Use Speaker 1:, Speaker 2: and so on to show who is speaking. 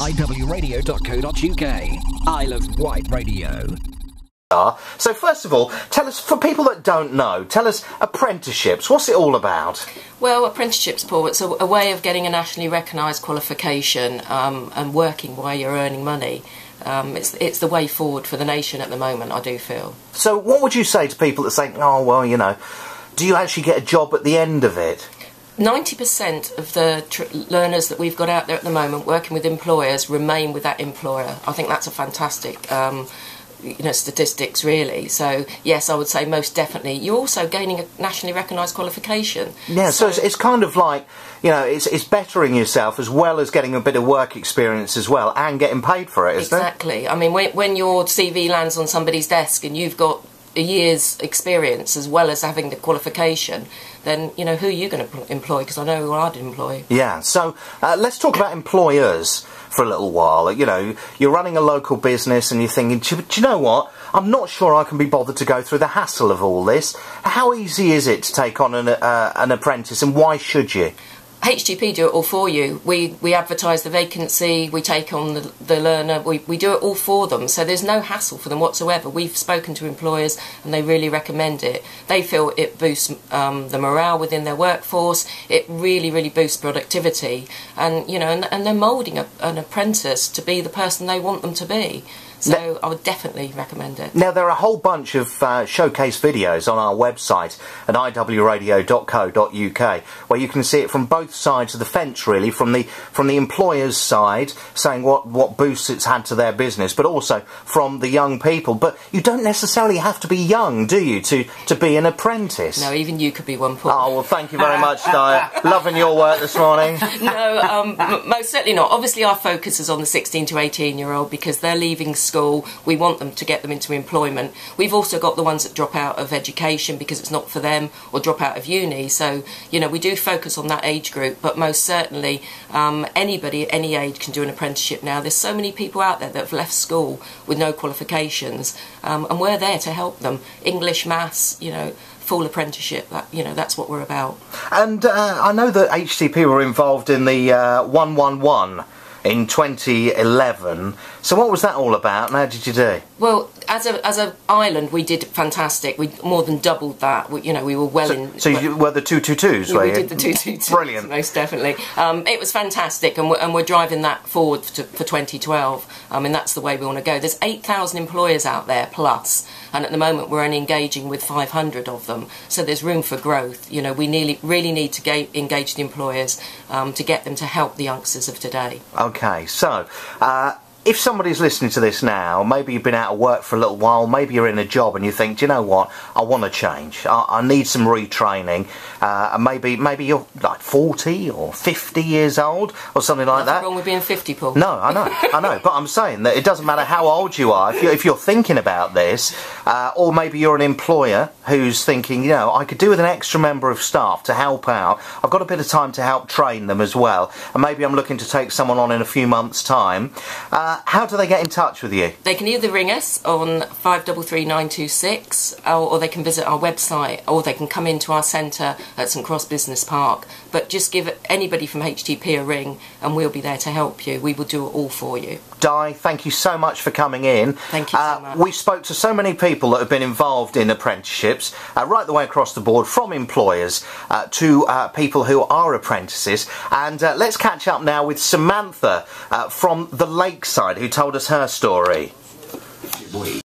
Speaker 1: iwradio.co.uk. I love WIght Radio.
Speaker 2: So first of all, tell us, for people that don't know, tell us apprenticeships. What's it all about?
Speaker 3: Well, apprenticeships, Paul, it's a way of getting a nationally recognised qualification and working while you're earning money. It's the way forward for the nation at the moment, I do feel.
Speaker 2: So what would you say to people that say, oh, well, you know, do you actually get a job at the end of it?
Speaker 3: 90% of the learners that we've got out there at the moment working with employers remain with that employer. I think that's a fantastic statistics, really. So yes, I would say most definitely. You're also gaining a nationally recognised qualification. Yeah,
Speaker 2: so it's kind of like, you know, it's bettering yourself as well as getting a bit of work experience as well and getting paid for it, isn't it?
Speaker 3: Exactly. I mean, when your CV lands on somebody's desk and you've got a year's experience as well as having the qualification, then, you know, who are you going to employ? Because I know who I'd employ. Yeah,
Speaker 2: so let's talk about employers for a little while. You know, you're running a local business and you're thinking, do you know what? I'm not sure I can be bothered to go through the hassle of all this. How easy is it to take on an apprentice, and why should you?
Speaker 3: HTP do it all for you. We advertise the vacancy, we take on the learner, we do it all for them, so there's no hassle for them whatsoever. We've spoken to employers and they really recommend it. They feel it boosts the morale within their workforce, it really boosts productivity, and, you know, and they're moulding an apprentice to be the person they want them to be. So I would definitely recommend it. Now,
Speaker 2: there are a whole bunch of showcase videos on our website at iwradio.co.uk where you can see it from both sides of the fence, really, from the employer's side, saying what boosts it's had to their business, but also from the young people. But you don't necessarily have to be young, do you, to be an apprentice?
Speaker 3: No, even you could be one, Paul.
Speaker 2: Oh, well, thank you very much, Daya. Loving your work this morning.
Speaker 3: No, most certainly not. Obviously, our focus is on the 16 to 18-year-old because they're leaving school. We want them to get them into employment. We've also got the ones that drop out of education because it's not for them, or drop out of uni. So, you know, we do focus on that age group, but most certainly anybody at any age can do an apprenticeship now. There's so many people out there that have left school with no qualifications, and we're there to help them. English, maths, you know, full apprenticeship, that's what we're about.
Speaker 2: And I know that HTP were involved in the 111 in 2011. So what was that all about and how did you do?
Speaker 3: Well, as an island, we did fantastic. We more than doubled that. We were well in...
Speaker 2: So you were the 222s, were you?
Speaker 3: We did the 222s.
Speaker 2: Brilliant.
Speaker 3: Most definitely. It was fantastic, and we're driving that forward for 2012. I mean, that's the way we want to go. There's 8,000 employers out there, plus, and at the moment we're only engaging with 500 of them. So there's room for growth. You know, we really need to engage the employers to get them to help the youngsters of today.
Speaker 2: Okay, so... if somebody's listening to this now, maybe you've been out of work for a little while, maybe you're in a job and you think, do you know what, I want to change, I need some retraining, and maybe you're like 40 or 50 years old or something like that.
Speaker 3: Nothing wrong with being 50, Paul.
Speaker 2: No, I know, but I'm saying that it doesn't matter how old you are, if you're thinking about this, or maybe you're an employer who's thinking, you know, I could do with an extra member of staff to help out, I've got a bit of time to help train them as well, and maybe I'm looking to take someone on in a few months' time. How do they get in touch with you?
Speaker 3: They can either ring us on 533926, or they can visit our website, or they can come into our centre at St Cross Business Park. But just give anybody from HTP a ring and we'll be there to help you. We will do it all for you.
Speaker 2: Di, thank you so much for coming in.
Speaker 3: Thank you so much.
Speaker 2: We spoke to so many people that have been involved in apprenticeships, right the way across the board, from employers to people who are apprentices. And let's catch up now with Samantha from the Lakeside, who told us her story.